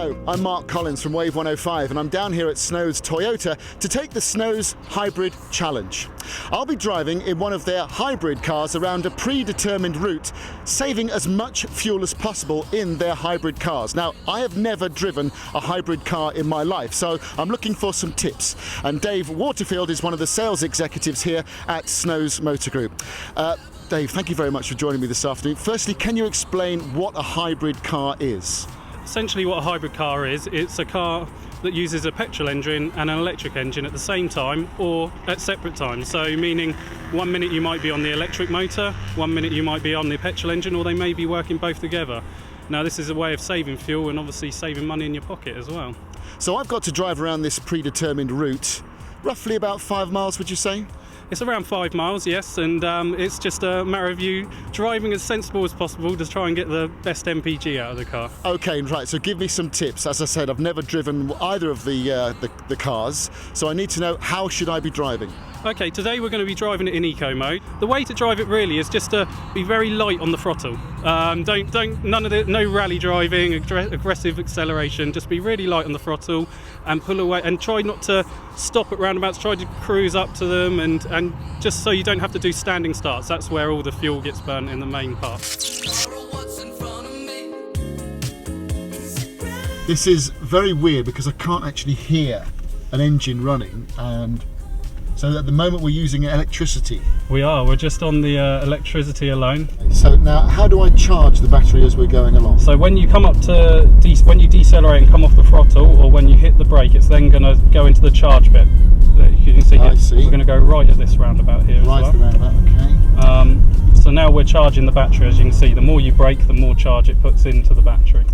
Hello, I'm Mark Collins from Wave 105 and I'm down here at Snow's Toyota to take the Snow's Hybrid Challenge. I'll be driving in one of their hybrid cars around a predetermined route, saving as much fuel as possible in their hybrid cars. Now, I have never driven a hybrid car in my life, so I'm looking for some tips. And Dave Waterfield is one of the sales executives here at Snow's Motor Group. Dave, thank you very much for joining me this afternoon. Firstly, can you explain what a hybrid car is? Essentially what a hybrid car is, it's a car that uses a petrol engine and an electric engine at the same time or at separate times. So meaning 1 minute you might be on the electric motor, 1 minute you might be on the petrol engine, or they may be working both together. Now this is a way of saving fuel and obviously saving money in your pocket as well. So I've got to drive around this predetermined route, roughly about 5 miles, would you say? It's around 5 miles, yes, and it's just a matter of you driving as sensible as possible to try and get the best MPG out of the car. Okay, right, so give me some tips. As I said, I've never driven either of the cars, so I need to know, how should I be driving? Okay, today we're going to be driving it in eco mode. The way to drive it really is just to be very light on the throttle. No rally driving, aggressive acceleration. Just be really light on the throttle and pull away, and try not to stop at roundabouts. Try to cruise up to them, and just so you don't have to do standing starts. That's where all the fuel gets burnt in the main part. This is very weird because I can't actually hear an engine running, and so at the moment we're using electricity. We're just on the electricity alone. So now, how do I charge the battery as we're going along? So when you come up to, when you decelerate and come off the throttle, or when you hit the brake, it's then going to go into the charge bit. You can see here. I see. We're going to go right at this roundabout here Right as well. at the roundabout, okay. So now we're charging the battery, as you can see. The more you brake, the more charge it puts into the battery.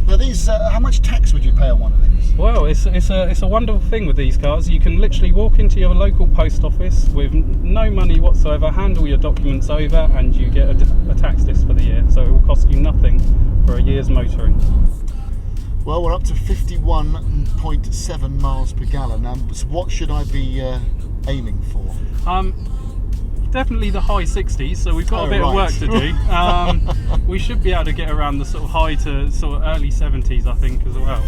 Now these, how much tax would you pay on one of these? Well, it's a wonderful thing with these cars. You can literally walk into your local post office with no money whatsoever, hand all your documents over, and you get a tax disc for the year. So it will cost you nothing for a year's motoring. Well, we're up to 51.7 miles per gallon. Now, so what should I be aiming for? Definitely the high 60s, so we've got a bit of work to do. We should be able to get around the sort of high to sort of early 70s, I think, as well.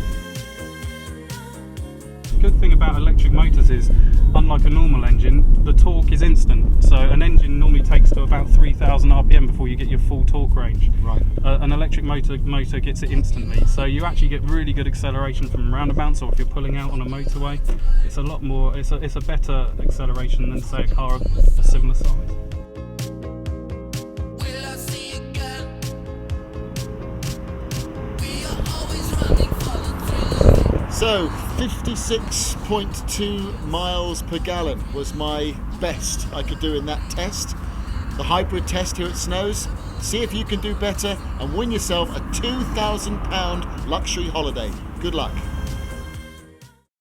The good thing about electric motors is, unlike a normal engine, the torque is instant. So an engine normally takes to about 3,000 RPM before you get your full torque range. Right. An electric motor gets it instantly. So you actually get really good acceleration from roundabouts, or if you're pulling out on a motorway, it's a lot more. It's a better acceleration than, say, a car of a similar size. So 56.2 miles per gallon was my best I could do in that test, the hybrid test here at Snow's. See if you can do better and win yourself a £2,000 luxury holiday. Good luck.